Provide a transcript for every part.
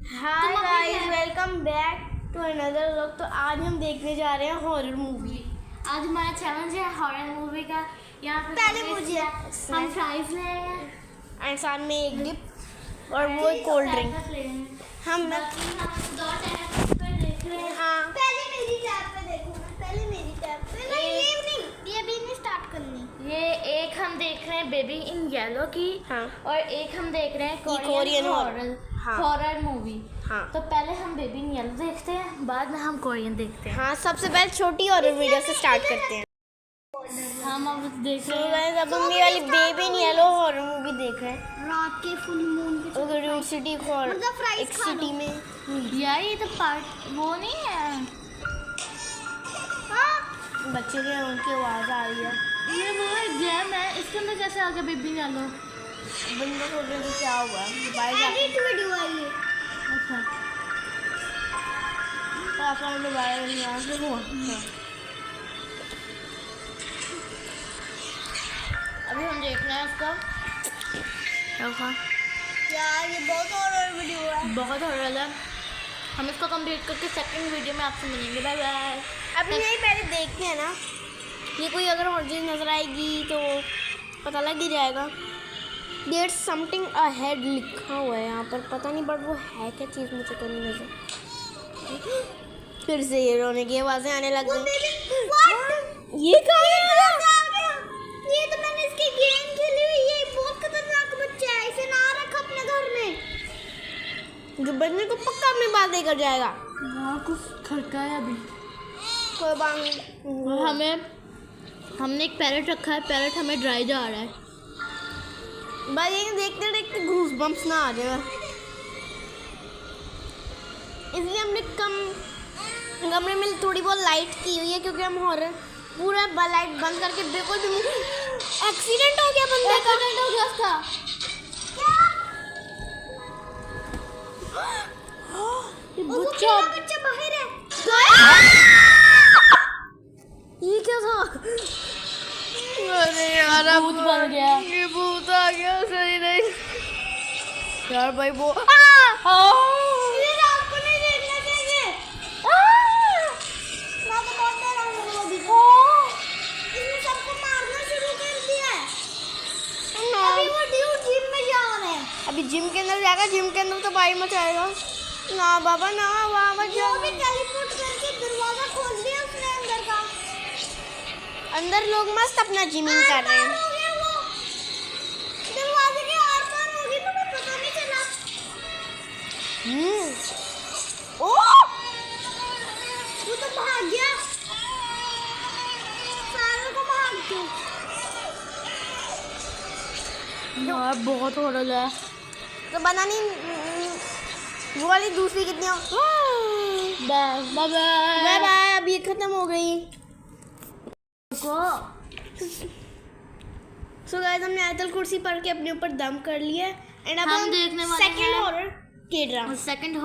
Hi guys, welcome back to another vlog. तो आज हम देखने जा रहे हैं हॉरर मूवी। आज हमारा चैलेंज है हॉरर मूवी का। यहाँ पे पहले मुझे हम फ्राइज ले रहे हैं एंड साथ में एक डिप और वो कोल्ड ड्रिंक। हम दो टैब पे देख रहे हैं। हाँ पहले मेरी टैब पे देखो ना, पहले मेरी टैब पे। नहीं ये अभी नहीं स्टार्ट करनी। ये एक हम देख रहे हैं बेबी इन येलो की। हाँ। और एक हम देख रहे हैं कोरियन कोरियन हॉरर। हाँ। Horror movie. हाँ। तो पहले हम बेबी इन येलो देखते हैं, बाद में हम कोरियन देखते हैं। हाँ, सबसे पहले छोटी हॉरर वीडियो से स्टार्ट करते हैं। हम अब देख So रहे हैं guys, अब हम ये वाली baby in yellow horror movie देख रहे हैं। रात के फुल मून के उधर सिटी हॉरर मतलब fries एक खा लो। सिटी में। यार ये तो पार्ट वो नहीं है। बच्चे के उनकी आवाज आ रही है। ये वो है जैम है, इसके अंदर कैसे आ गया बेबी इन येलो? बंदा सोच रहे थे क्या हुआ बाहर जाके। एडिट वीडियो है ये। अच्छा पापा ने बाहर यहाँ से हुआ। अभी हम देख रहे हैं इसका। यार ये बहुत हॉरर वीडियो है। बहुत हॉरर है। हम इसको कंप्लीट करके सेकंड वीडियो में आपसे मिलेंगे। Bye bye. अभी यही पहले देखते हैं ना, ये कोई अगर और चीज़ नजर आएगी तो पता लग ही जाएगा। देयर समथिंग अहेड लिखा हुआ है यहाँ पर, पता नहीं बट वो है क्या चीज़, मुझे तो नहीं नजर। फिर से ये रोने की आवाज़ें आने लग गई। ये कहाँ है? ये तो मैंने इसकी गेम खेली हुई। ये बहुत खतरनाक बच्चा है, इसे ना रख अपने घर में। जो बचने को पक्का अपनी बात लेकर जाएगा। वहाँ कुछ खड़का है अभी। कोई बात नहीं। हमने एक पैरेट रखा है, पैरेट हमें ड्राई जा रहा है। बस ये देखते देखते घूस बम्स ना आ जाएगा, इसलिए हमने कमरे में थोड़ी बहुत लाइट की हुई है, क्योंकि हम हॉरर पूरा लाइट बंद करके बिल्कुल भी। एक्सीडेंट हो गया बंदे का। एक्सीडेंट हो गया उसका। ये वो बच्चा बच्चा बाहर है। ये क्या था? अरे यार अब भूत बन गया। ये भूत आ गया। सही नहीं यार भाई वो ये रात को नहीं देखना चाहिए। मैं तो बहुत डरा हूँ अभी तो। इसने सबको मारना शुरू कर दिया है। अभी वो ड्यूड जिम में जा रहे हैं। अभी जिम के अंदर जाएगा, जिम के अंदर तो भाई मचाएगा। ना बाबा ना, वहाँ मत वो जाओ। भी टेलीपोर्ट करके दरवाजा खोल दिया उसने अंदर का। अंदर लोग मस्त अपना जिमिंग कर रहे हैं। हो गया वो। दरवाजे के आर पार हो गई, मुझे पता नहीं चला। ओ वो तो भाग गया। सारों को भाग दो। यार बहुत हॉरर है। तो बना नहीं। वो वाली दूसरी कितनी बाय बाय बाय बाय। अब ये खत्म हो गई। सो गाइस, हमने आयतल कुर्सी पढ़ के अपने ऊपर दम कर लिया एंड अब हम देखने वाले सेकंड हैं। हॉरर के ड्रामा। सेकंड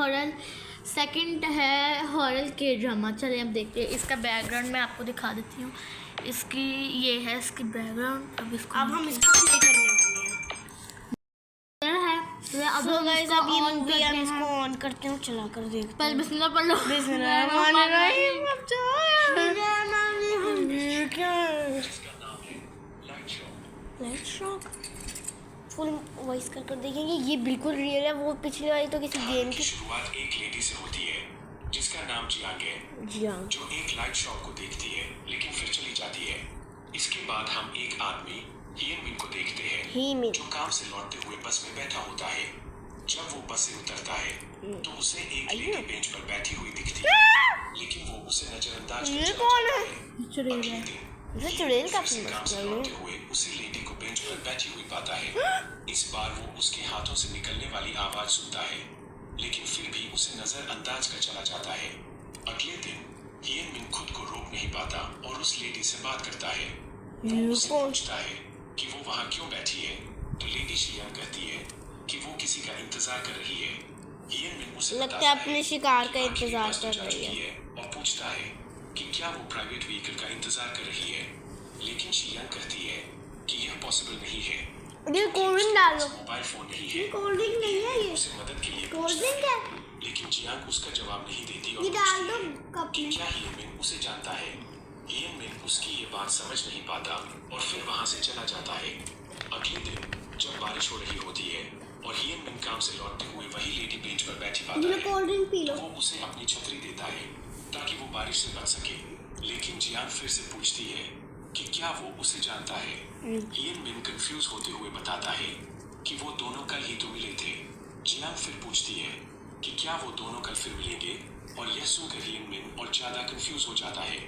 है हॉरर के ड्रामा। चलिए अब देखते हैं। इसका बैकग्राउंड मैं आपको दिखा देती हूँ। इसकी ये है इसकी बैकग्राउंड। अब इसको अब हम इसको प्ले करने वाले हैं। अब सो हम गाइस, इसको अब ये on मूवी करते हम हैं। इसको ऑन करते हैं, चला कर देखते पहले हैं। बिस्मिल्लाह पढ़ लो। बिस्मिल्लाहिर्रहमानिर्रहीम। ये क्या है? लाइट शॉक फुल वॉइस कर देखेंगे। ये बिल्कुल रियल है। वो पिछली वाली तो किसी गेम की। शुरुआत एक लेडी से होती है जिसका नाम जियांग है, जी हाँ। जो एक लाइट शॉप को देखती है लेकिन फिर चली जाती है। इसके बाद हम एक आदमी हियन मिन को देखते हैं, ही मिन। जो काम से लौटते हुए बस में बैठा होता है। जब वो बस से उतरता है तो उसे एक लेडी बेंच पर बैठी हुई दिखती है, लेकिन वो उसे नजरअंदाज कर ये चला कौन जाता है? अगले दिन ये हियन चुड़ैल मिन का फिर से फिल्म काम से है। लौटते हुए उसी लेडी को बेंच पर बैठी हुई पाता है। इस बार वो उसके हाथों से निकलने वाली आवाज सुनता है, लेकिन फिर भी उसे नजरअंदाज कर चला जाता है। अगले दिन हियन मिन खुद को रोक नहीं पाता और उस लेडी से बात करता है। वो उससे पूछता है कि वो वहाँ क्यों बैठी है, तो लेडी शियान कहती है कि वो किसी का इंतजार कर रही है। हियन मिन उसे लगता बताता है अपने शिकार का कि आखिरी इंतजार बस तो कर जा रही चुकी है और पूछता है कि क्या वो प्राइवेट व्हीकल का इंतजार कर रही है, लेकिन शियान कहती है कि यह पॉसिबल नहीं है। ये कोविड डालो। मोबाइल फोन नहीं है, कोल्ड ड्रिंक नहीं है ये। उसे मदद के लिए कोल्ड ड्रिंक है। लेकिन जियांग उसका जवाब नहीं देती और ये डाल दो पूछती है कप कि में। क्या हियन मिन उसे जानता है। हियन मिन उसकी ये बात समझ नहीं पाता और फिर वहां से चला जाता है। अगले दिन जब बारिश हो रही होती है और हियन मिन काम से लौटते हुए वही लेडी बेंच पर बैठी पाता ये है कोल्ड ड्रिंक पी लो। तो वो उसे अपनी छतरी देता है ताकि वो बारिश से बच सके। लेकिन जियांग फिर से पूछती है कि क्या वो उसे जानता है। हियन मिन कंफ्यूज होते हुए बताता है कि वो दोनों कल ही तो मिले थे। जियांग फिर पूछती है कि क्या वो दोनों कल फिर मिलेंगे और यह सुनकर हियन मिन और ज्यादा कंफ्यूज हो जाता है।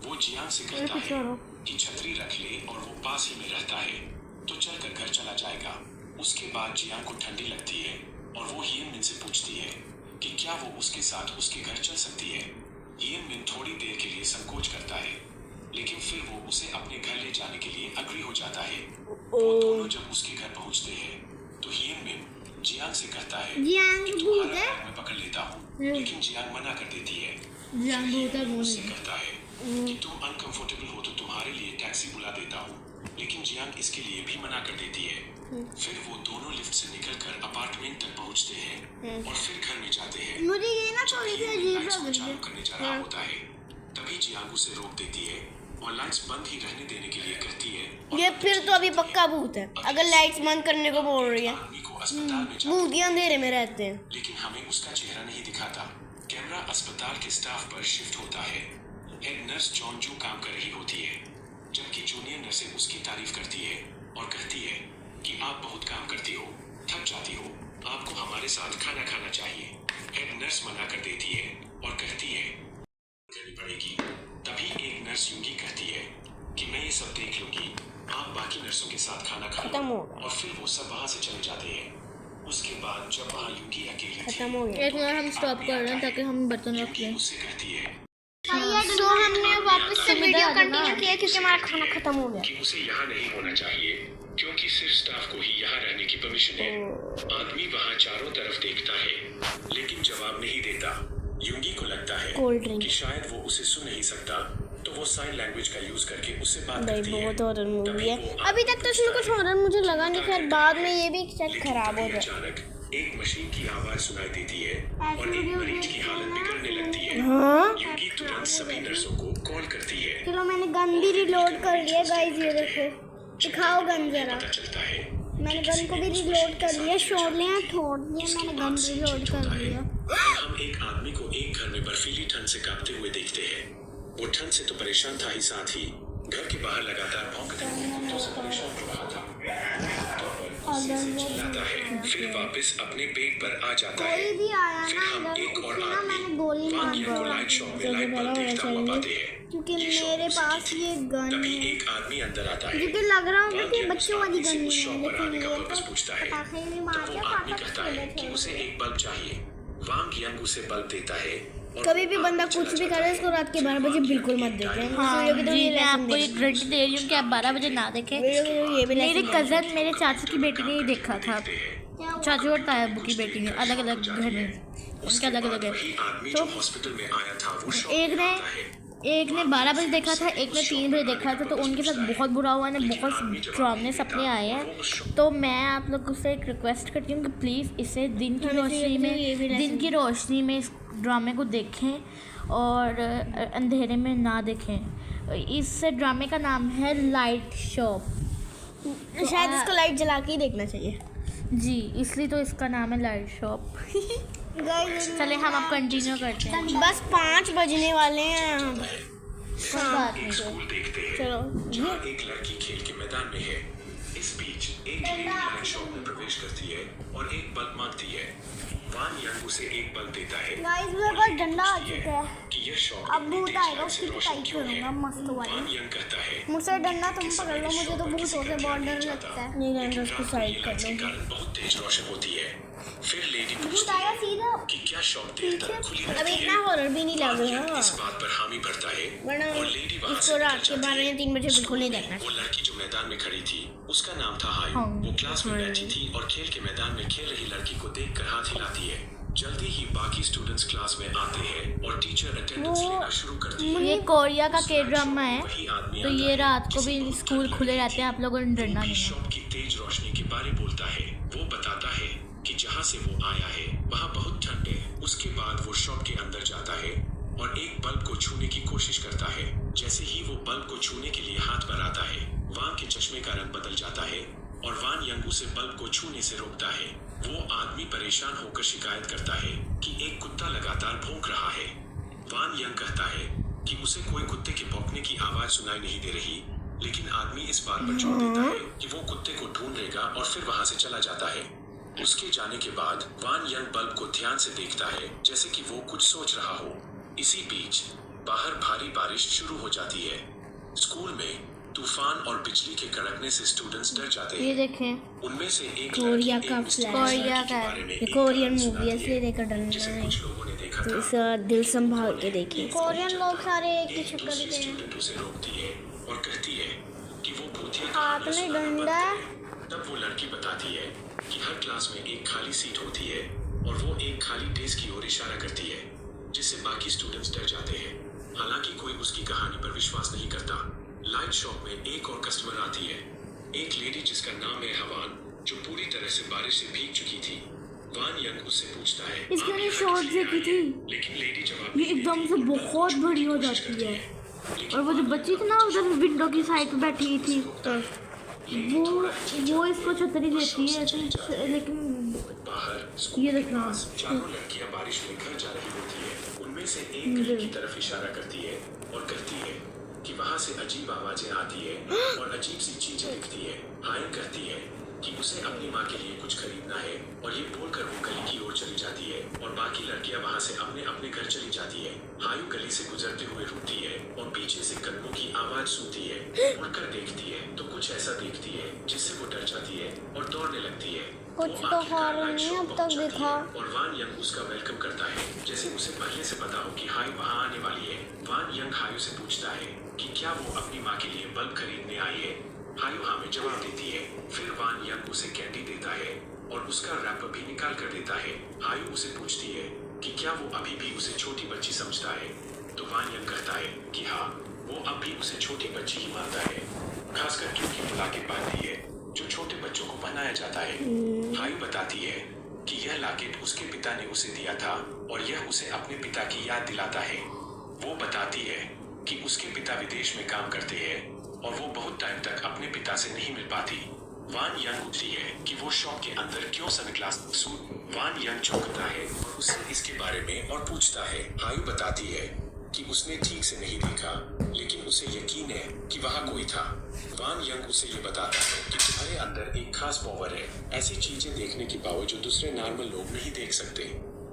वो जियांग से कहता है कि छतरी रख ले और वो पास ही में रहता है तो चलकर घर चला जाएगा। उसके बाद जियांग को ठंडी लगती है और वो हियन मिन से पूछती है कि क्या वो उसके साथ उसके घर चल सकती है। हियन मिन थोड़ी देर के लिए संकोच करता है लेकिन फिर वो उसे अपने घर ले जाने के लिए अग्री हो जाता है। वो दोनों जब उसके घर पहुंचते हैं तो हियन मिन जियांग से कहता है जियांग कि भूत तुम्हारा है। बैग मैं पकड़ लेता हूँ। लेकिन जियांग मना कर देती है। जियांग भूत है, हियन मिन वो उससे नहीं। कहता है कि तुम अनकंफर्टेबल हो तो तुम्हारे लिए टैक्सी बुला देता हूँ। लेकिन जियांग इसके लिए भी मना कर देती है। फिर वो दोनों लिफ्ट से निकलकर अपार्टमेंट तक पहुंचते हैं और फिर घर में जाते हैं। मुझे ये ना थोड़ी सी अजीब लाइट्स लग को रही चालू है। करने जा रहा होता है तभी जियांग उसे रोक देती है और लाइट्स बंद ही रहने देने के लिए कहती है और ये फिर तो अभी पक्का भूत है अगर लाइट्स बंद करने को बोल रही है। आदमी को अस्पताल में जाते भूत ही अंधेरे में रहते हैं। लेकिन हमें उसका चेहरा नहीं दिखाता। कैमरा अस्पताल के स्टाफ पर शिफ्ट होता है। हेड नर्स जॉन जू काम कर रही होती है जबकि जूनियर नर्सें उसकी तारीफ करती है और कहती है कि आप बहुत काम करती हो, थक जाती हो, आपको हमारे साथ खाना खाना चाहिए। हेड नर्स मना कर देती है और कहती है करनी पड़ेगी। तभी एक नर्स यूंगी कहती है कि मैं ये सब देख लूंगी, आप बाकी नर्सों के साथ खाना खा लो। खत्म हो गया। और फिर वो सब वहां से चले जाते हैं। उसके बाद जब वहां यूंगी अकेली थी खत्म हो गया। एक मिनट हम स्टॉप कर रहे हैं ताकि हम बर्तन रख यूंगी लें। उससे कहती है सो हमने वापस से वीडियो सुविधा है ना। कंटिन्यू किया क्योंकि हमारा खाना खत्म हो गया। कि उसे यहाँ नहीं होना चाहिए क्योंकि सिर्फ स्टाफ को ही यहाँ रहने की परमिशन है। आदमी वहाँ चारों तरफ देखता है लेकिन जवाब नहीं देता। यूंगी को लगता है कोल्ड ड्रिंक। कि शायद वो उसे सुन नहीं सकता तो वो साइन लैंग्वेज का यूज करके उससे बात भाई करती है। बहुत हॉरर मूवी तभी है। वो अभी तक तो इसमें कुछ हॉरर मुझे लगा नहीं, खैर बाद में ये भी शायद लेकिन खराब हो तभी जाए। अचानक एक मशीन की आवाज सुनाई देती है और एक मरीज की हालत बिगड़ने लगती है। हाँ यूंगी तुरंत सभी नर्सों को कॉल करती है। चलो मैंने गन भी रिलोड कर लिया गाइस, ये देखो दिखाओ गन जरा। पता चलता है मैंने गन को भी रिलोड कर लिया, शोलियां छोड़ दिए, मैंने गन रिलोड कर लिया। हम एक आदमी को एक घर में बर्फीली ठंड से कांपते हुए देखते हैं। वो ठंड से तो परेशान था ही साथ ही घर के बाहर लगातार भौंकते हुए कुत्तों से परेशान हो रहा था। चिल्लाता है फिर वापस अपने पेट पर आ जाता है। कोई भी आया फिर ना हम इधर, एक और उसको ना मैंने आदमी गोली मार वांग यांग को दी। लाइट शॉप में लाइट बल्ब देखता हुआ पाते हैं। क्योंकि ये शॉप मेरे उसी पास की थी। ये गन तभी है। एक आदमी अंदर आता है। मुझे लग रहा होगा वांग कि यांग बच्चों वाली उस आदमी गन से उस है, शॉप पर आने लेकिन का ये पर्पस तो पूछता है। पटाखे भी तब मार वो के आदमी पापा कहता है कि उसे एक बल्ब चाहिए। वांग यांग उसे बल्ब देता है और कभी भी वो बंदा आदमी कुछ चला भी जाता करे है। इसको रात के फिर 12 बजे वांग बिल्कुल यांग मत एक देखें। डायरी हाँ वीडियो के तो जी, ये मैं लेसन आपको दे एक गारंटी दे रही हूँ कि आप 12 बजे ना देखें। वीडियो के तो ये भी मेरी लेसन दे। कज़न मेरे चाचू की बेटी ने ये देखा था। चाचू और ताया की बेटी ने अलग अलग घर में, उनके अलग अलग है। वही आदमी तो जो हॉस्पिटल में आया था वो शॉप एक में ने आता है। 12 बजे देखा था, एक ने 3 बजे देखा था। तो उनके साथ बहुत बुरा हुआ है, बहुत ड्रामे सपने आए हैं। तो मैं आप लोगों से एक रिक्वेस्ट करती हूँ कि प्लीज़ इसे दिन की रोशनी में इस ड्रामे को देखें और अंधेरे में ना देखें। इस ड्रामे का नाम है लाइट शॉप। शायद इसको लाइट जला के ही देखना चाहिए। जी, इसलिए तो इसका नाम है लाइट शॉप। चले हम अब कंटिन्यू करते हैं। बस 5 बजने वाले हैं। कोई बात नहीं। स्कूल देखते हैं चलो जहाँ एक लड़की खेल के मैदान में है। इस बीच एक लेडी लाइट शॉप में प्रवेश करती है और एक बल्ब मांगती है। वांग यांग उसे एक बल्ब देता है। गाइस मेरे पास डंडा आ चुका है, कि यह शॉप अब इतनी भूत तेज आएगा लाइट से उसकी रोशन पिटाई क्यों है? करूंगा मस्त वाली। वांग यांग कहता है मुझसे डंडा तुम कि पकड़ लो, समय मुझे तो शॉप पर भूतों किसी से का बहुत ध्यान डर जाता। लगता है। नहीं लेकिन उसको रात को साइड ये कर लाइट्स के दो। कारण बहुत तेज रोशन होती है। फिर लेडी भूत पूछती आया है सीधा। कि क्या शॉप देर तक खुली अब रहती इतना है। हॉरर भी नहीं लग वांग यांग रहा। इस बात पर हामी भरता है वरना और लेडी वहां इसको से रात निकल के जाती 12 या है। 3 बजे बिल्कुल नहीं देखना। वो लड़की जो मैदान में खड़ी थी उसका नाम था हाई। हाँ। वो क्लास में बैठी थी और खेल के मैदान में खेल रही लड़की को देखकर हाथ हिलाती है। जल्दी ही बाकी स्टूडेंट्स क्लास में आते हैं और टीचर अटेंडेंस लेना शुरू करती है। ये कोरिया का के ड्रामा है। वही आदमी तो आता ये है, रात को किसी भी बंद स्कूल घर खुले में रहते हैं, आप लोगों ने डरना वो नहीं है। शॉप की तेज रोशनी के बारे बोलता है। वो बताता है कि जहाँ से वो आया है वहाँ बहुत ठंड है। उसके कोशिश करता है। जैसे ही वो बल्ब को छूने के लिए हाथ बढ़ाता है, वांग के चश्मे का रंग बदल जाता है और वान यंग उसे बल्ब को छूने से रोकता है। वो आदमी परेशान होकर शिकायत करता है कि एक कुत्ता लगातार भौंक रहा है। वान यंग कहता है कि उसे कोई कुत्ते के भौंकने की आवाज सुनाई नहीं दे रही, लेकिन आदमी इस बात पर जोर देता है कि वो कुत्ते को ढूंढेगा और फिर वहां से चला जाता है। उसके जाने के बाद वान यंग बल्ब को ध्यान से देखता है, जैसे कि वो कुछ सोच रहा हो। इसी बीच बाहर भारी बारिश शुरू हो जाती है। स्कूल में तूफान और बिजली के कड़कने से स्टूडेंट्स डर जाते ये हैं। देखें, उनमें से एक कोरिया लड़की का एक मिस्टीरियस कोरिया लड़की के का बारे में ये एक कोरियन कहानी मूवी है, सुनाती इसलिए देखकर डरना जिसे है। कुछ लोगों ने देखा तो था। इसे दिल संभाल के देखिए। कोरियन लोग सारे एक ही एक शक्ल दूसरी के हैं। स्टूडेंट उसे रोकती है और कहती है कि वो भूतिया हाथ कहानियां में सुनाना बंद डंडा। करे। तब वो लड़की बताती है कि हर क्लास में एक खाली सीट होती है और वो एक खाली डेस्क की ओर इशारा करती है, जिससे बाकी स्टूडेंट्स डर जाते हैं। हालांकि कोई उसकी कहानी पर विश्वास नहीं करता। लाइट शॉप में एक और कस्टमर आती है, एक लेडी जिसका नाम है हवान, जो पूरी तरह से बारिश से भीग चुकी थी। वान यंग उससे पूछता है, इसकी "आप मैंने यहाँ शॉर्ट किस लिए देखी आई थी। हैं?" लेकिन लेडी जवाब ये नहीं एकदम देती से और बहुत छुपने बड़ी की हो कोशिश जाती करती है। लेकिन और वो जो वान बच्ची थी ना उधर विंडो की साइड पे बैठी थी, वो इसको छतरी देती है ऐसे, लेकिन बाहर स्कूल ये के देखना। पास चारों लड़कियां बारिश में घर जा रही होती है। उनमें से एक गली की तरफ इशारा करती है और कहती है कि वहां से अजीब आवाजें आती है और अजीब सी चीजें दिखती है। हायन कहती है कि उसे अपनी माँ के लिए कुछ खरीदना है और ये बोलकर वो गली की ओर चली जाती है और बाकी लड़कियां वहां से अपने अपने घर चली जाती है। हायु गली से गुजरते हुए रुकती है और पीछे से कदमों की आवाज सुनती है। मुड़कर देखती है तो कुछ ऐसा देखती है जिससे वो डर जाती है और दौड़ने लगती है। कुछ वो तो आखिरकार हॉरर लाइट नहीं शॉप अब तक पहुंच जाती दिखा। है और वान यंग उसका वेलकम करता है, जैसे उसे पहले से पता हो कि हायु वहां आने वाली है। वान यंग हायु से पूछता है कि क्या वो अपनी माँ के लिए बल्ब खरीदने आई है। हायु हाँ में जवाब देती है। फिर वान यंग उसे कैंडी देता है और उसका रैपर भी निकाल कर देता है। हायु उसे पूछती है कि क्या वो अभी भी उसे छोटी बच्ची समझता है, तो वान यंग कहता है कि हाँ, वो अब भी उसे छोटी बच्ची ही मानता है, खासकर क्योंकि वो लाकेट बांधती है जो छोटे बच्चों को पहनाया जाता है। हायु बताती है कि यह लाकेट उसके पिता ने उसे दिया था और यह उसे अपने पिता की याद दिलाता है। वो बताती है कि उसके पिता विदेश में काम करते हैं और वो बहुत टाइम तक अपने पिता से नहीं मिल पाती। वान यंग पूछती है कि वो शॉप के अंदर क्यों सनग्लास सूट। वान यंग चौंकता है और उससे इसके बारे में और पूछता है। हायु बताती है कि उसने ठीक से नहीं देखा, लेकिन उसे यकीन है कि वहाँ कोई था। वान यंग उसे ये बताता है कि तुम्हारे अंदर एक खास पावर है, ऐसी चीजें देखने की पावर जो दूसरे नॉर्मल लोग नहीं देख सकते।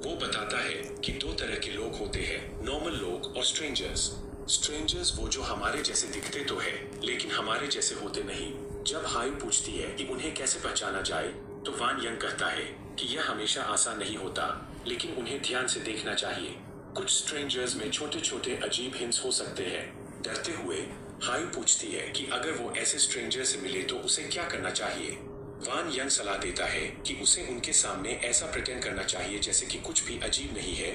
वो बताता है कि दो तरह के लोग होते हैं, नॉर्मल लोग और स्ट्रेंजर्स। स्ट्रेंजर्स वो जो हमारे जैसे दिखते तो है लेकिन हमारे जैसे होते नहीं। जब हायु पूछती है कि उन्हें कैसे पहचाना जाए, तो वान यंग कहता है कि यह हमेशा आसान नहीं होता, लेकिन उन्हें ध्यान से देखना चाहिए। कुछ स्ट्रेंजर्स में छोटे छोटे अजीब हिंट्स हो सकते हैं। डरते हुए हायु पूछती है कि अगर वो ऐसे स्ट्रेंजर से मिले तो उसे क्या करना चाहिए। वान यंग सलाह देता है कि उसे उनके सामने ऐसा प्रिटेंड करना चाहिए जैसे कि कुछ भी अजीब नहीं है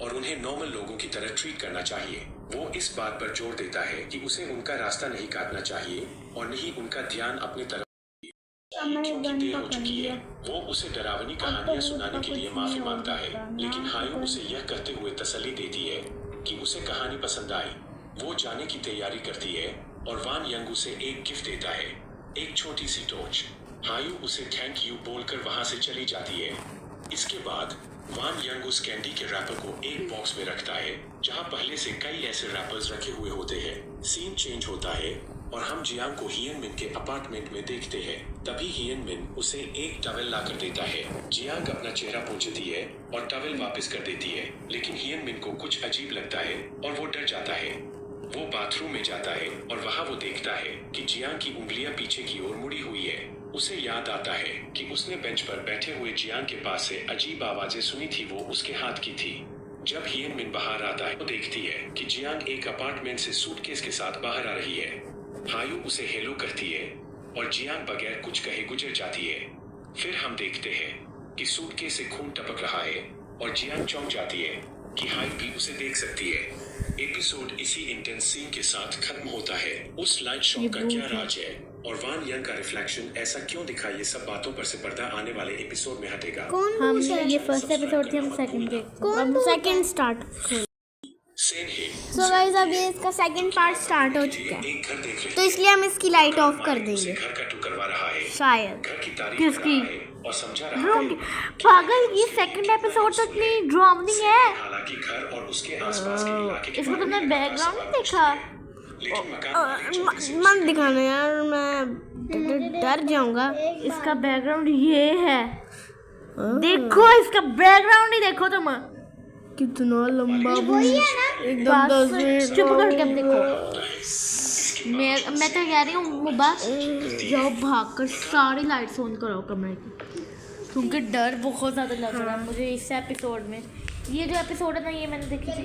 और उन्हें नॉर्मल लोगों की तरह ट्रीट करना चाहिए। वो इस बात पर जोर देता है कि उसे उनका रास्ता नहीं काटना चाहिए और नहीं उनका ध्यान अपने तरफ, क्योंकि देर हो चुकी है। वो उसे डरावनी कहानियां सुनाने के लिए माफी मांगता है, लेकिन हायु उसे यह कहते हुए तसल्ली देती है कि उसे कहानी पसंद आई। वो जाने की तैयारी करती है और वान यंग उसे एक गिफ्ट देता है, एक छोटी सी टॉर्च। हायु उसे थैंक यू बोलकर वहां से चली जाती है। इसके बाद वान यंग उस कैंडी के रैपर को एक बॉक्स में रखता है जहां पहले से कई ऐसे रैपर्स रखे हुए होते हैं। सीन चेंज होता है और हम जियांग को हियन मिन के अपार्टमेंट में देखते हैं। तभी हियन मिन उसे एक टॉवेल ला कर देता है। जियांग अपना चेहरा पोंछती है और टॉवेल वापस कर देती है, लेकिन हियन मिन को कुछ अजीब लगता है और वो डर जाता है। वो बाथरूम में जाता है और वहाँ वो देखता है कि जियांग की उंगलियां पीछे की ओर मुड़ी हुई है। उसे याद आता है कि उसने बेंच पर बैठे हुए जियांग के पास से अजीब आवाजें सुनी थी, वो उसके हाथ की थी। जब हियन मिन बाहर आता है तो देखती है कि जियांग एक अपार्टमेंट से सूटकेस के साथ बाहर आ रही है। हायु उसे हेलो कहती है और जियांग बगैर कुछ कहे गुजर जाती है। फिर हम देखते हैं कि सूटकेस से खून टपक रहा है और जियांग चौंक जाती है कि हायु भी उसे देख सकती है। एपिसोड इसी इंटेंस सीन के साथ खत्म होता है। उस लाइट शॉप का क्या राज है और वान यंग का रिफ्लेक्शन ऐसा क्यों दिखा, ये सब बातों पर से पर्दा आने वाले एपिसोड में हटेगा। कौन हम पूछ रहा है? ये फर्स्ट एपिसोड थी, हम सेकंड के कौन अब पूछ सेकंड रहा है? स्टार्ट। सेन हे सो गाइस अब ये इसका सेकंड पार्ट स्टार्ट हो चुका है, एक घर देख रहे तो इसलिए हम इसकी लाइट ऑफ कर हैं। उसे देंगे घर का टूर करवा रहा है, शायद। घर की तारीफ किसकी? कर रहा है और समझा रहा है। पागल, ये सेकंड एपिसोड तो इतनी ड्रामनी है। हालांकि घर और उसके आसपास के इलाके के इसमें बारे तुमने में बैकग्राउंड नहीं लगातार देखा? लेकिन मकान मालिक जल्दी से मत दिखाना यार, मैं डर जाऊंगा। इसका बैकग्राउंड ये है, देखो इसका बैकग्राउंड ही देखो तुम। कितना लंबा एकदम बस 10 मिनट चुप करके अब देखो। मैं तो कह रही हूँ मुबा, जाओ भाग कर सारी लाइट्स ऑन करो कमरे की, क्योंकि डर बहुत ज़्यादा लग रहा है मुझे इस एपिसोड में। ये जो एपिसोड है ना, ये मैंने देखी थी।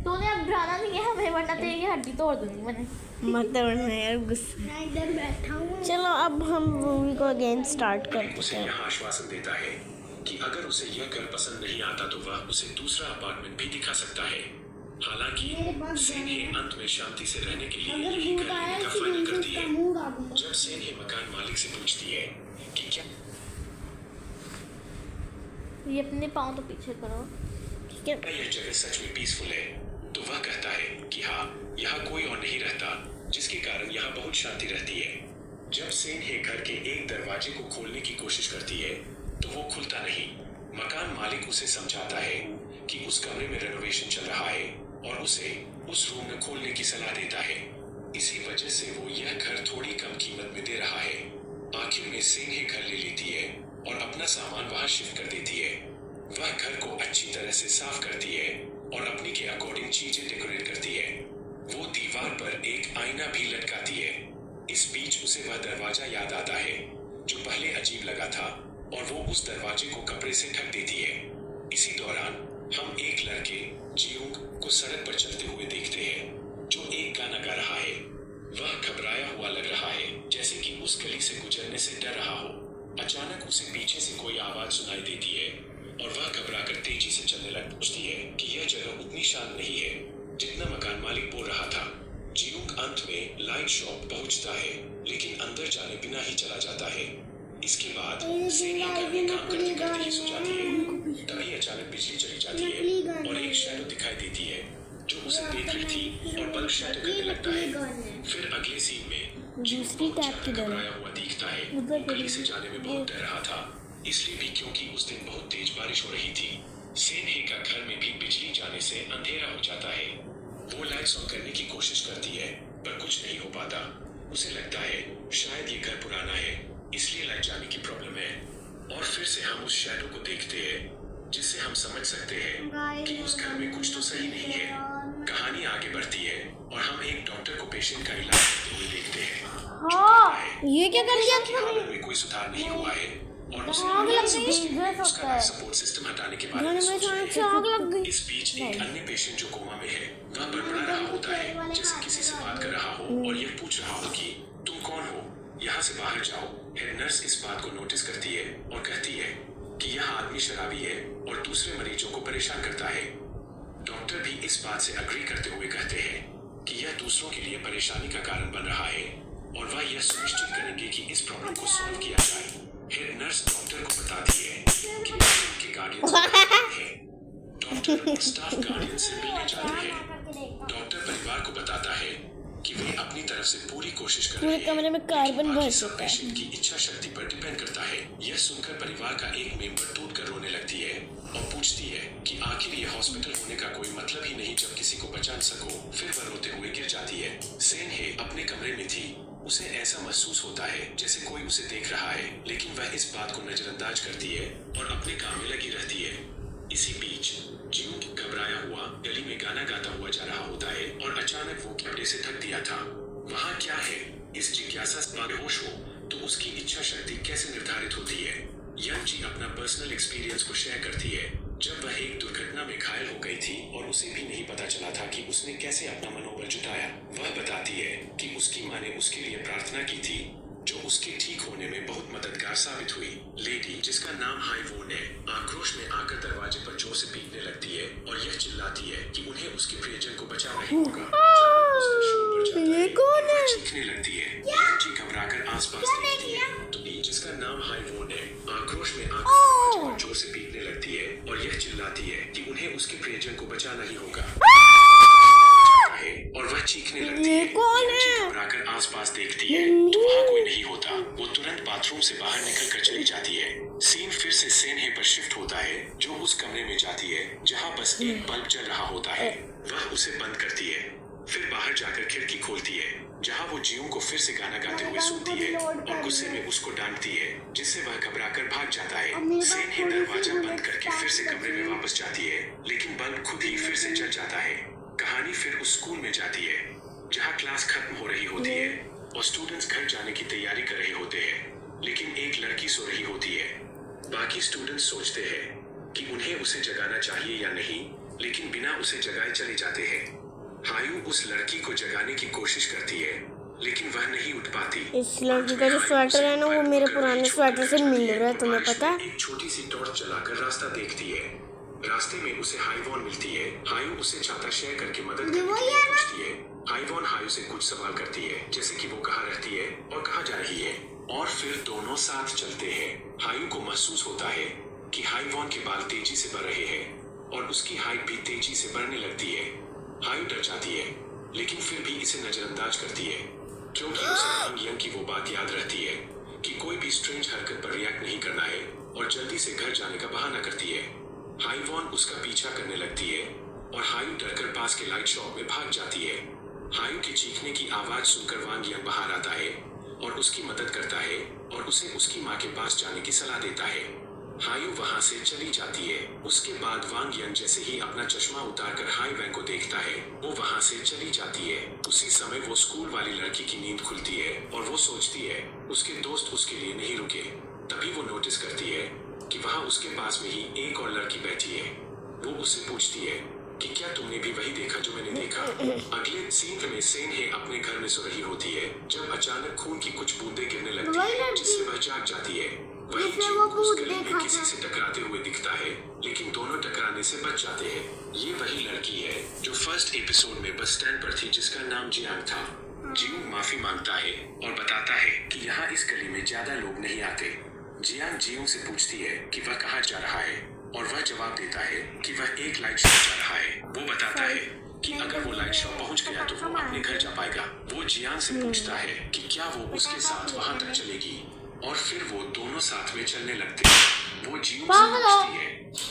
तूने अब डराना नहीं है हमें, वरना तेरी ये हड्डी तोड़ दूंगी मैंने। मत डरना यार, गुस्सा। मैं इधर बैठा हूँ। चलो अब हम मूवी को अगेन स्टार्ट करते उसे हैं। यह आश्वासन देता है कि अगर उसे यह घर पसंद नहीं आता तो वह उसे दूसरा अपार्टमेंट भी दिखा सकता है। हालांकि सेनहे अंत में शांति से रहने के लिए यही घर लेने का फाइनल करती है। जब सेनहे मकान मालिक से पूछती है कि क्या ये अपने पाँव तो पीछे करो। यह जगह सच में पीसफुल है, तो वह कहता है कि हाँ, यहाँ कोई और नहीं रहता, जिसके कारण यहाँ बहुत शांति रहती है। जब सेनहे घर के एक दरवाजे को खोलने की कोशिश करती है तो वो खुलता नहीं। मकान मालिक उसे समझाता है कि उस कमरे में रेनोवेशन चल रहा है और उसे उस रूम में खोलने की सलाह देता है। इसी वजह से वो यह घर थोड़ी कम कीमत में दे रहा है। आखिर में सेनहे घर ले लेती है और अपना सामान वहां शिफ्ट कर देती है। वह घर को अच्छी तरह से साफ करती है और अपनी के अकॉर्डिंग चीजें डेकोरेट करती है। वो दीवार पर एक आईना भी लटकाती है। इस बीच उसे वह दरवाजा याद आता है जो पहले अजीब लगा था और वो उस दरवाजे को कपड़े से ढक देती है। इसी दौरान हम एक लड़के जियोंग को सड़क पर चलते हुए देखते हैं जो एक गाना गा रहा है। वह घबराया हुआ लग रहा है, जैसे कि उस गली से गुजरने से डर रहा हो। अचानक उसे पीछे से कोई आवाज सुनाई देती है और वह घबराकर तेजी से चलने लग पहुंचती है कि यह जगह उतनी शांत नहीं है जितना मकान मालिक बोल रहा था। जियोंग अंत में लाइट शॉप पहुंचता है, लेकिन अंदर जाने बिना ही चला जाता है। इसके बाद सेनहे घर में काम करते करते ही सो जाती है। तभी अचानक बिजली चली जाती है और एक शैडो दिखाई देती है जो उसे देख रही थी और बल्ब शैडो करने लगता है। फिर अगले सीन में दूसरी टाइप की डर घबराया हुआ दिखता है। वो गली से जाने में बहुत डर रहा था, इसलिए भी क्योंकि उस दिन बहुत तेज बारिश हो रही थी। सेनहे का घर में भी बिजली जाने से अंधेरा हो जाता है। वो लाइट्स ऑन करने की कोशिश करती है पर कुछ नहीं हो पाता। उसे लगता है शायद ये घर पुराना है, इसलिए लाइट जाने की प्रॉब्लम है। और फिर से हम उस शैडो को देखते हैं जिससे हम समझ सकते हैं कि उस घर में कुछ तो सही नहीं है। कहानी आगे बढ़ती है और हम एक डॉक्टर को पेशेंट का इलाज करते हुए देखते हैं। ये क्या कर दिया? हालत में कोई सुधार नहीं हुआ है और उसे उसका लाइफ सपोर्ट सिस्टम हटाने के बारे में सोच रहे हैं। आग लग गई। इस बीच एक अन्य पेशेंट जो कोमा में है वह बड़बड़ा रहा होता है, जैसे किसी से बात कर रहा हो और यह पूछ रहा हो कि तुम कौन हो, यहाँ से बाहर जाओ। हेड नर्स इस बात को नोटिस करती है और कहती है कि यह आदमी शराबी है और दूसरे मरीजों को परेशान करता है। डॉक्टर भी इस बात से अग्री करते हुए कहते हैं कि यह दूसरों के लिए परेशानी का कारण बन रहा है और वह यह सुनिश्चित करेंगे कि इस प्रॉब्लम को सॉल्व किया जाए। हेड नर्स डॉक्टर को बताती है कि पेशेंट के गार्डियन है। डॉक्टर और स्टाफ गार्डियन से मिलने जाते हैं। डॉक्टर परिवार को बताता है कि वे अपनी तरफ से पूरी कोशिश कर रहे हैं। कमरे में कार्बन भर चुका है। पेशेंट की इच्छा शक्ति पर डिपेंड करता है। यह सुनकर परिवार का एक मेंबर टूटकर रोने लगती है और पूछती है कि आखिर ये हॉस्पिटल होने का कोई मतलब ही नहीं जब किसी को बचा सको। फिर वह रोते हुए गिर जाती है। सेनहे अपने कमरे में थी। उसे ऐसा महसूस होता है जैसे कोई उसे देख रहा है, लेकिन वह इस बात को नजरअंदाज करती है और अपने काम में लगी रहती है। इसी बीच जियोंग घबराया हुआ गली में गाना गाता हुआ जा रहा होता है और अचानक वो कपड़े से ढक दिया था। वहाँ क्या है? इस जिज्ञासा से बेहोश हो तो उसकी इच्छा शक्ति कैसे निर्धारित होती है? यंग जी अपना पर्सनल एक्सपीरियंस को शेयर करती है जब वह एक दुर्घटना में घायल हो गई थी और उसे भी नहीं पता चला था कि उसने कैसे अपना मनोबल जुटाया। वह बताती है कि उसकी माँ ने उसके लिए प्रार्थना की थी जो उसके ठीक होने में बहुत मददगार साबित हुई। लेडी जिसका नाम हाईवोन है आक्रोश में आकर दरवाजे पर जोर से पीटने लगती है और यह चिल्लाती है कि उन्हें उसके प्रियजन को बचाना ही होगा। ये कौन है? चीखने लगती है। यंग जी घबराकर आसपास देखती है तो ली जिसका नाम हाईवोन है आक्रोश में आकर दरवाजे पर जोर से पीटने लगती है और यह चिल्लाती है कि उन्हें उसके प्रियजन नहीं होगा है और वह चीखने लगती ये है। कौन याची है? घबराकर आसपास देखती है तो वहाँ कोई नहीं होता। वो तुरंत बाथरूम से बाहर निकलकर चली जाती है। सीन फिर से सेनहे पर शिफ्ट होता है जो उस कमरे में जाती है जहाँ बस एक बल्ब जल रहा होता है। वह उसे बंद करती है, फिर बाहर जाकर खिड़की खोलती है जहाँ वो जियोंग को फिर से गाना गाते हुए सुनती है और गुस्से में उसको डांटती है जिससे वह घबराकर भाग जाता है। सेनहे दरवाजा बंद करके फिर से कमरे में वापस जाती है लेकिन बल्ब खुद ही फिर से जल जाता है। कहानी फिर उस स्कूल में जाती है जहाँ क्लास खत्म हो रही होती है और स्टूडेंट्स घर जाने की तैयारी कर रहे होते हैं, लेकिन एक लड़की सो रही होती है। बाकी स्टूडेंट्स सोचते हैं कि उन्हें उसे जगाना चाहिए या नहीं, लेकिन बिना उसे जगाए चले जाते हैं। हायू उस लड़की को जगाने की कोशिश करती है लेकिन वह नहीं उठ पाती। इस लड़की का जो स्वेटर है ना वो मेरे पुराने स्वेटर से मिल रहा है, तुम्हें पता है? एक छोटी सी टॉर्च जलाकर रास्ता देखती है। रास्ते में उसे हाईवॉन मिलती है। हायू उसे छाता शेयर करके मदद करने के लिए पूछती है। हाईवॉन हायू से कुछ सवाल करती है जैसे कि वो कहाँ रहती है और कहाँ जा रही है, और फिर दोनों साथ चलते हैं। हायू को महसूस होता है कि हाईवॉन के बाल तेजी से बढ़ रहे हैं और उसकी हाइट भी तेजी से बढ़ने लगती है। हायू डर जाती है लेकिन फिर भी इसे नजरअंदाज करती है क्योंकि उसे वांग यंग की वो बात याद रहती है कि कोई भी स्ट्रेंज हरकत पर रिएक्ट नहीं करना है, और जल्दी से घर जाने का बहाना करती है। हाईवॉन उसका पीछा करने लगती है और हायू डरकर पास के लाइट शॉप में भाग जाती है। हायू के चीखने की आवाज सुनकर वांग यंग बाहर आता है और उसकी मदद करता है और उसे उसकी माँ के पास जाने की सलाह देता है। हायू वहां से चली जाती है। उसके बाद वांग यंग जैसे ही अपना चश्मा उतारकर हाई वैंग को देखता है वो वहां से चली जाती है। उसी समय वो स्कूल वाली लड़की की नींद खुलती है और वो सोचती है उसके दोस्त उसके लिए नहीं रुके। तभी वो नोटिस करती है कि वहां उसके पास में ही एक और लड़की बैठी है। वो उससे पूछती है कि क्या तुमने भी वही देखा जो मैंने देखा। अगले सीन में सेनहे अपने घर में सो रही होती है जब अचानक खून की कुछ बूंदें गिरने लगती है जिससे वह जाग जाती है। वही जियोंग उस गली में किसी से टकराते हुए दिखता है लेकिन दोनों टकराने से बच जाते हैं। ये वही लड़की है जो फर्स्ट एपिसोड में बस स्टैंड पर थी जिसका नाम जियांग था। जियोंग माफी मांगता है और बताता है कि यहाँ इस गली में ज्यादा लोग नहीं आते। जियांग जियोंग से पूछती है कि वह कहाँ जा रहा है और वह जवाब देता है कि वह एक लाइट शॉप जा रहा है। वो बताता है कि अगर वो लाइट शॉप पहुंच गया तो वो अपने घर जा पाएगा। वो जियांग से पूछता है कि क्या वो उसके साथ वहां तक चलेगी, और फिर वो दोनों साथ में चलने लगते हैं। वो जियोंग से पूछती है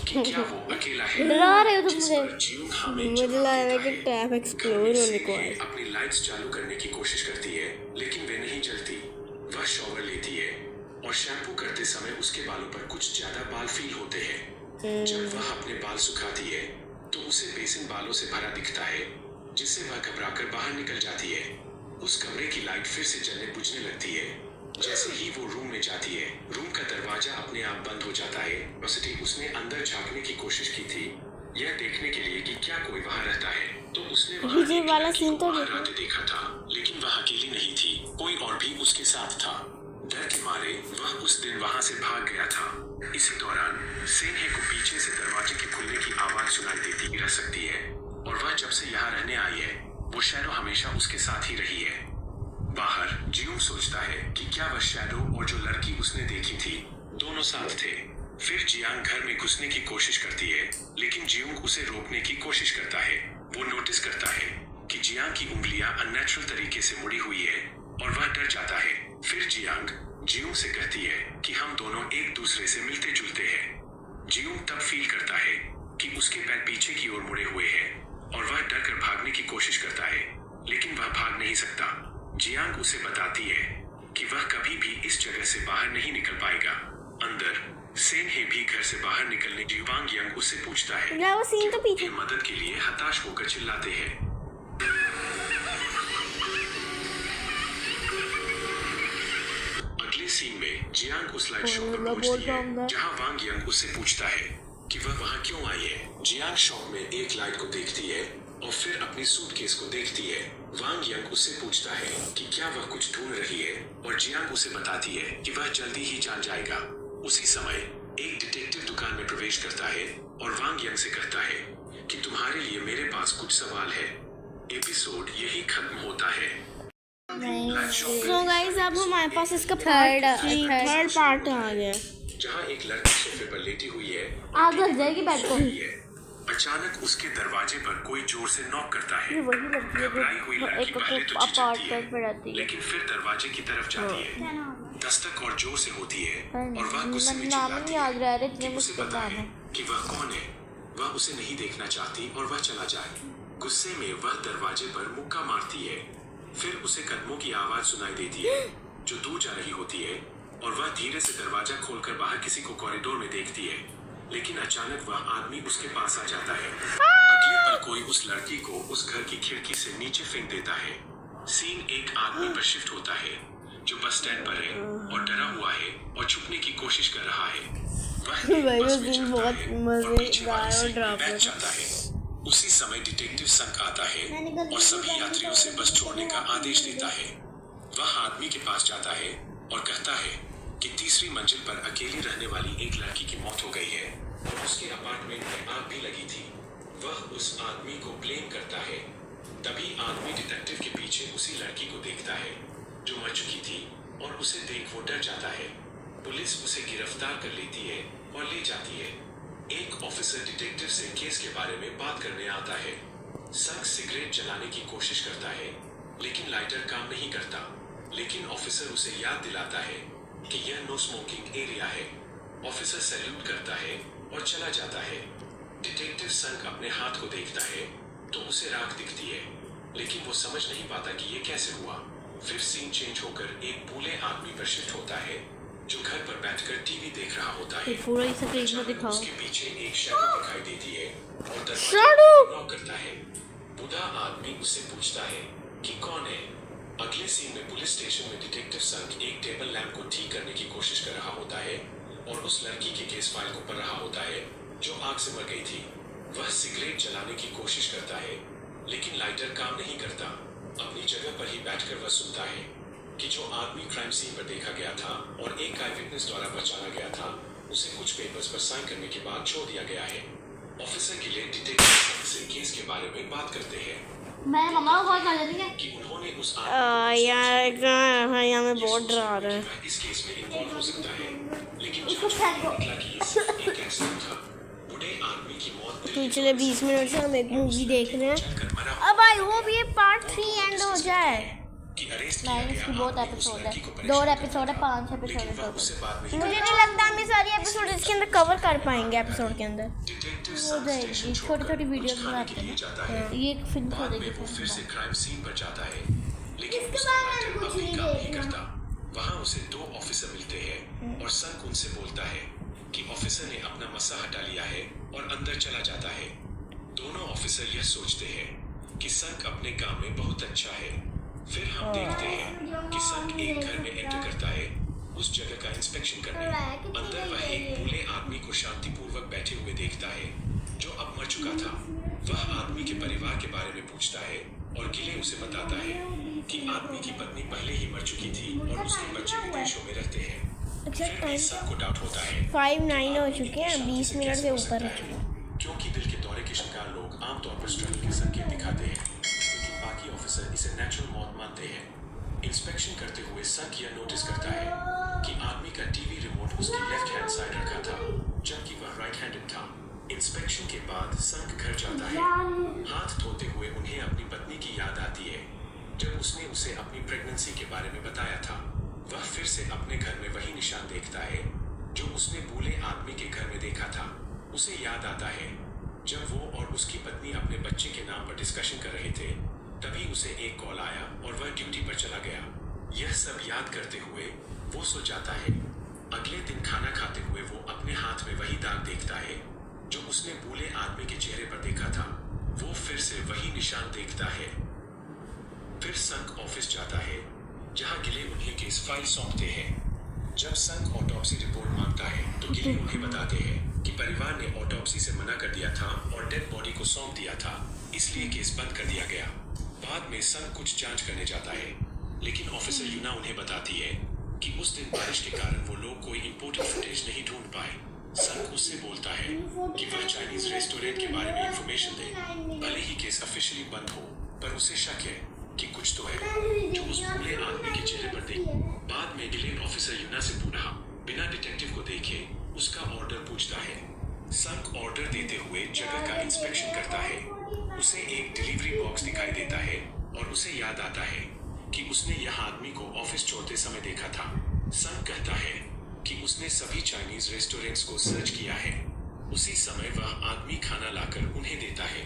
कि क्या वो अकेला है, डरा रहे हो तुम जिस मुझे? पर जियोंग हमें मुझे जवाब लग रहा है देता कि है। टैप एक्सप्लोर घर में होने को सेनहे है। अपनी लाइट्स चालू करने की कोशिश करती है लेकिन वे नहीं जलती। वह शॉवर लेती है और शैम्पू करते समय उसके बालों पर कुछ ज्यादा बाल फील होते हैं। जब वह अपने बाल सुखाती है तो उसे बेसिन बालों से भरा दिखता है जिससे वह घबराकर बाहर निकल जाती है। उस कमरे की लाइट फिर से जलने बुझने लगती है। जैसे ही वो रूम में जाती है रूम का दरवाजा अपने आप बंद हो जाता है। उसने अंदर झांकने की कोशिश की थी यह देखने के लिए कि क्या कोई वहां रहता है, तो उसने वहां विजय एक वाला लड़की सीन को तो बाहर देखो। आते देखा था लेकिन वह अकेली नहीं थी, कोई और भी उसके साथ था। डर के मारे वह उस दिन वहां से भाग गया था। इसी दौरान सेनहे को पीछे से दरवाजे के खुलने की आवाज सुनाई देती रह सकती है और वह जब से यहाँ रहने आई है वो शैडो हमेशा उसके साथ ही रही है। बाहर जियोंग सोचता है कि क्या वह शैडो और जो लड़की उसने देखी थी दोनों साथ थे। फिर जियांग घर में घुसने की कोशिश करती है लेकिन जियोंग उसे रोकने की कोशिश करता है। वो नोटिस करता है कि जियांग की उंगलियां अननेचुरल तरीके से मुड़ी हुई है और वह डर जाता है। फिर जियांग जियोंग से कहती है कि हम दोनों एक दूसरे से मिलते जुलते हैं। जियोंग तब फील करता है कि उसके पैर पीछे की ओर मुड़े हुए हैं और वह डर कर भागने की कोशिश करता है लेकिन वह भाग नहीं सकता। जियांग उसे बताती है कि वह कभी भी इस जगह से बाहर नहीं निकल पाएगा। अंदर सेनहे भी घर से बाहर निकलने वांग यंग उससे पूछता है। वो सीन तो पीछे। वे मदद के लिए हताश होकर चिल्लाते हैं। अगले सीन में जियांग उस लाइट शॉप पर पहुंचती है जहां वांग यंग उससे पूछता है कि वह वहां क्यों आई है। जियांग शॉप में एक लाइट को देखती है और फिर अपनी सूटकेस को देखती है। वांग यंग उससे पूछता है कि क्या वह कुछ ढूंढ रही है और जियांग उसे बताती है कि वह जल्दी ही जान जाएगा। उसी समय एक डिटेक्टिव दुकान में प्रवेश करता है और वांग यंग से कहता है कि तुम्हारे लिए मेरे पास कुछ सवाल है। एपिसोड यही खत्म होता है। तो गाइस अब हमारे पास इसका थर्ड पार्ट आ गया। जहाँ एक लड़की सोफे पर लेटी हुई है, आग लग जाएगी बैट को। है। अचानक उसके दरवाजे पर कोई जोर से नॉक करता है। ये वही लड़की है घबराई हुई जो लड़की एक पहले तो झिझकती अपार्टमेंट में है, रहती है। लेकिन फिर दरवाजे की तरफ जाती है। दस्तक और जोर से होती है और वह गुस्से में नाम चिल्लाती नहीं याद रहा है है कि इतने उसे मुश्किल पता नाम है है। कि वह कौन है। वह उसे नहीं देखना चाहती और वह चला जाए। गुस्से में वह दरवाजे पर मुक्का मारती है। फिर उसे कदमों की आवाज सुनाई देती है जो दूर जा रही होती है और वह धीरे से दरवाजा खोलकर बाहर किसी को कॉरिडोर में देखती है, लेकिन अचानक वह आदमी उसके पास आ जाता है। अगले पल कोई उस लड़की को उस घर की खिड़की से नीचे फेंक देता है। सीन एक आदमी पर शिफ्ट होता है जो बस स्टैंड पर है और डरा हुआ है और छुपने की कोशिश कर रहा है। वह बस में चढ़ता है और पीछे वाली सीट में बैठ जाता है। उसी समय डिटेक्टिव संक आता है और सभी यात्रियों से बस छोड़ने का आदेश देता है। वह आदमी के पास जाता है और कहता है कि तीसरी मंजिल पर अकेली रहने वाली एक लड़की की मौत हो गई है और उसके अपार्टमेंट में आग भी लगी थी। वह उस आदमी को ब्लेम करता है। तभी आदमी डिटेक्टिव के पीछे उसी लड़की को देखता है जो मर चुकी थी और उसे देख वो डर जाता है। पुलिस उसे गिरफ्तार कर लेती है और ले जाती है। एक ऑफिसर डिटेक्टिव से केस के बारे में बात करने आता है। संक सिगरेट जलाने की कोशिश करता है लेकिन लाइटर काम नहीं करता, लेकिन ऑफिसर उसे याद दिलाता है कि यह नो स्मोकिंग एरिया है। ऑफिसर सैल्यूट करता है और चला जाता है। डिटेक्टिव संक अपने हाथ को देखता है तो उसे राख दिखती है, लेकिन वो समझ नहीं पाता कि ये कैसे हुआ। फिर सीन चेंज होकर एक बूढ़े आदमी पर शिफ्ट होता है जो घर पर बैठकर टीवी देख रहा होता है। पूरा इसे पेज में दिखाओ। उसके पीछे एक शैडो दिखाई देती है और दरवाजा Shadow! नॉक करता है। बूढ़ा आदमी उससे पूछता है कि कौन है। अगले सीन में पुलिस स्टेशन में डिटेक्टिव संक एक टेबल लैंप को ठीक करने की कोशिश कर रहा होता है और उस लड़की के केस फाइल को पढ़ रहा होता है जो आग से मर गई थी। वह सिगरेट जलाने की कोशिश करता है लेकिन लाइटर काम नहीं करता। अपनी जगह पर ही बैठकर वह सुनता है कि जो आदमी क्राइम सीन पर देखा गया था और एक आई विटनेस द्वारा पहचाना गया था, उसे कुछ पेपर्स पर साइन करने के बाद छोड़ दिया गया है। ऑफिसर गिले डिटेक्टिव संक से केस के बारे में बात करते हैं मैं मम्मा को कॉल कर देती है कि उन्होंने उस यार यहाँ में बहुत डरा रहा है। वह इस केस में इन्वॉल्व हो सकता है, लेकिन इसको जांच फेंक में दो। निकला कि ये सिर्फ एक एक्सीडेंट था। बूढ़े आदमी की मौत दिल की पिछले 20 मिनट से हम एक मूवी देख रहे हैं। जलकर मरा अब आई होप ये पार्ट 3 एंड हो जाए। कि अरेस्ट किया नहीं, गया इसकी बहुत आदमी उस एपिसोड लड़की है, को 2 परेशान एपिसोड है, करता 5 एपिसोड लेकिन है वह total। उससे बात नहीं मुझे करता। नहीं लगता हम ये सारी एपिसोड इसके अंदर कवर कर पाएंगे एपिसोड के अंदर। डिटेक्टिव हो संक जाएगी, स्टेशन छोटी-छोटी छोड़कर वीडियोस कुछ खाने बनाते के लिए हैं। जाता है। ये एक फिल्म बाद खोलेगी में वो फिर से क्राइम सीन पर जाता है, लेकिन इसके उसका बाद लाइटर कुछ अब भी नहीं काम नहीं देखना। करता। वहाँ उसे 2 ऑफिसर मिलते हैं और संक उनसे बोलता है कि ऑफिसर ने अपना मस्सा हटा लिया है और अंदर चला जाता है। दोनों ऑफिसर यह सोचते हैं कि संक अपने काम में बहुत अच्छा है। फिर हम देखते हैं कि संक एक घर में एंटर करता है उस जगह का इंस्पेक्शन करने। अंदर वह एक बूढ़े आदमी को शांतिपूर्वक बैठे हुए देखता है जो अब मर चुका था। वह आदमी के परिवार के बारे में पूछता है और गिले उसे बताता है कि आदमी की पत्नी पहले ही मर चुकी थी और उसके बच्चे विदेशों में रहते हैं। फिर भी सबको डाउट होता है 5-9 हो चुके हैं, 20 मिनट से ऊपर है। क्योंकि दिल के दौरे के शिकार लोग आमतौर पर स्ट्रगल के संकेत दिखाते हैं, लेकिन बाकी ऑफिसर इसे नेचुरल मौत मानते हैं। इंस्पेक्शन करते हुए संक यह नोटिस करता है कि आदमी का टीवी रिमोट उसकी लेफ्ट हैंड साइड रखा था जबकि वह राइट हैंडेड था। इंस्पेक्शन के बाद संक घर जाता है। हाथ धोते हुए उन्हें अपनी पत्नी की याद आती है जब उसने उसे अपनी प्रेगनेंसी के बारे में बताया था। वह फिर से अपने घर में वही निशान देखता है जो उसने बूढ़े आदमी के घर में देखा था। उसे याद आता है जब वो और उसकी पत्नी अपने बच्चे के नाम पर डिस्कशन कर रहे थे, तभी उसे एक कॉल आया और वह ड्यूटी पर चला गया। यह सब याद करते हुए वो सो जाता है। अगले दिन खाना खाते हुए वो अपने हाथ में वही दाग देखता है जो उसने बूढ़े आदमी के चेहरे पर देखा था। वो फिर से वही निशान देखता है। फिर संक ऑफिस जाता है जहां गिले उन्हें केस फाइल सौंपते हैं। जब संक ऑटोप्सी रिपोर्ट मांगता है तो गिले उन्हें बताते हैं कि परिवार ने ऑटोप्सी से मना कर दिया था और डेड बॉडी को सौंप दिया था, इसलिए केस बंद कर दिया गया। बाद में संक कुछ जांच करने जाता है, लेकिन ऑफिसर यूना उन्हें बताती है कि उस दिन बारिश के कारण वो लोग कोई इम्पोर्टेंट फुटेज नहीं ढूंढ पाए। संक उससे बोलता है कि वह चाइनीज रेस्टोरेंट के बारे में इंफॉर्मेशन दे। भले ही केस ऑफिशियली बंद हो, पर उसे शक है कि कुछ तो है जो उस बूढ़े आदमी के चेहरे पर देख। बाद में गिलेन ऑफिसर यूना से पूछा बिना डिटेक्टिव को देखे उसका ऑर्डर पूछता है। संक ऑर्डर देते हुए जगह का इंस्पेक्शन करता है। उसे एक डिलीवरी बॉक्स दिखाई देता है और उसे याद आता है कि उसने यह आदमी को ऑफिस छोड़ते समय देखा था। संक कहता है कि उसने सभी चाइनीज रेस्टोरेंट्स को सर्च किया है। उसी समय वह आदमी खाना लाकर उन्हें देता है।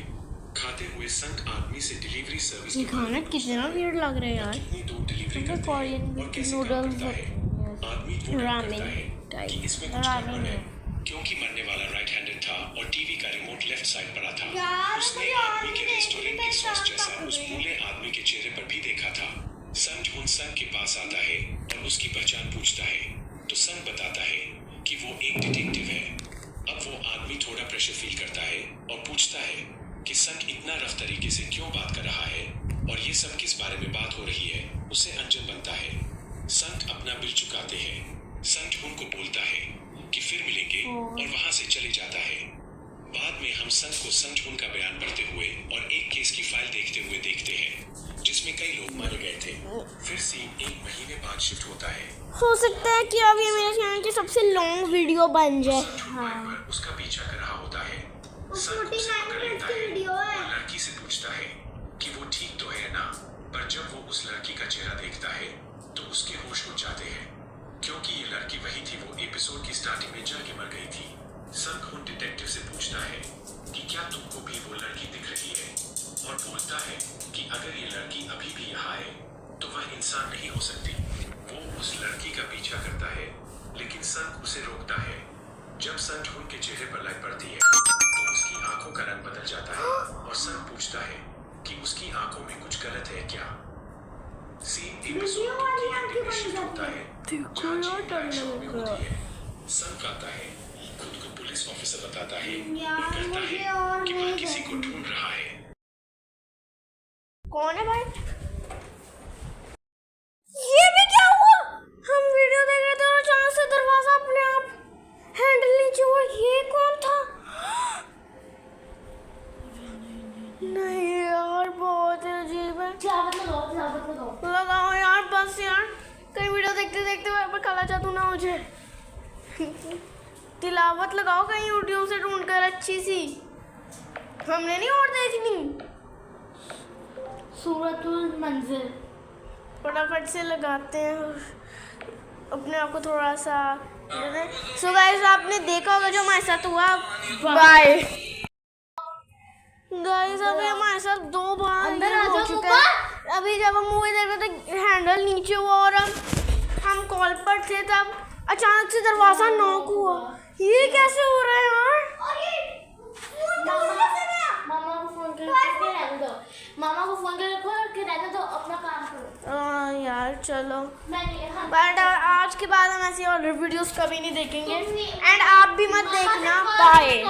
खाते हुए संक आदमी से डिलीवरी सर्विस ये के बारे खाना में कितना वियर्ड लग रहा है यार। कितनी दूर डिलीवरी मतलब करते हैं कोरियन और कैसे काम नूडल्स करता है। आदमी वो रामेन करता है टाइप। कि इसमें कुछ गड़बड़ है, क्योंकि मरने वाला राइट हैंडेड था और टीवी का रिमोट लेफ्ट साइड पड़ा था। उसने आदमी के रेस्टोरेंट के सॉस जैसा उस भूले आदमी के चेहरे पर भी देखा था। संज उन संग के पास आता है और उसकी पहचान पूछता है, तो संग बताता है कि वो एक डिटेक्टिव है। अब वो आदमी थोड़ा प्रेशर फील करता है और पूछता है कि संग इतना रफ तरीके से क्यों बात कर रहा है और ये सब किस बारे में बात हो रही है। उसे अनजन बनता है। संग अपना बिल चुकाते हैं। संग उनको बोलता है कि फिर मिलेंगे और वहां से चले जाता है। बाद में हम संग को संग उनका बयान पढ़ते हुए और एक केस की फाइल देखते हुए देखते हैं जिसमें कई लोग मारे गए थे। फिर सीन 1 महीने बाद शिफ्ट होता है। हो सकता है कि अब ये मेरे चैनल की सबसे लॉन्ग वीडियो बन जाए। पर उसका पीछा कर रहा होता है। संग 49 उसे पकड़ मिनट लेता की है वीडियो है। और लड़की से पूछता है कि वो ठीक तो है ना। पर जब वो उस लड़की का चेहरा देखता है तो उसके होश उड़ जाते हैं, क्योंकि ये लड़की वही थी वो एपिसोड की स्टार्टिंग में जल के मर गई थी। संग उन डिटेक्टिव से पूछता है कि क्या तुमको भी वो लड़की दिख रही है, और बोलता है कि अगर ये लड़की अभी भी यहाँ है तो वह इंसान नहीं हो सकती। वो उस लड़की का पीछा करता है लेकिन संग उसे रोकता है। जब संग उनके चेहरे पर लाइट पड़ती है तो उसकी आंखों का रंग बदल जाता है और संग पूछता है कि उसकी आंखों में कुछ गलत है क्या। सीन एपिसोड 2 की एंडिंग में शिफ्ट होता है जहाँ जीन ब्लैक शो में होती है। संग आता है, खुद को पुलिस ऑफिसर बताता है और कहता है कि वह किसी को ढूंढ रहा है। कौन है भाई? ये भी क्या हुआ? हम वीडियो देख रहे थे और अचानक से दरवाजा अपने आप हैंडल नीचे हुआ। ये कौन था? नहीं यार, बहुत अजीब है। लगाओ यार, बस यार, कहीं वीडियो देखते देखते मैं काला जादू ना हो जाए। तिलावत लगाओ कहीं यूट्यूब से ढूंढ कर अच्छी सी। हमने नहीं और देखनी। सूरतुल मंजिल फटाफट से लगाते हैं अपने आप को थोड़ा सा। सो गाइस, आपने देखा होगा जो हमारे साथ हुआ। बाय गाइस, अभी हमारे साथ 2 बार अंदर ये आ हो जाओ चुका है। अभी जब हम मूवी देख रहे थे हैंडल नीचे हुआ और हम कॉल पर थे, तब अचानक से दरवाजा नॉक हुआ। ये कैसे हो रहा है यार? मामा को फोन करके रहने दो। मामा को फोन करके रहने दो, अपना काम करो। यार चलो, मैं बट आज के बाद हम ऐसी और वीडियोस कभी नहीं देखेंगे। एंड आप भी मत देखना। बाय।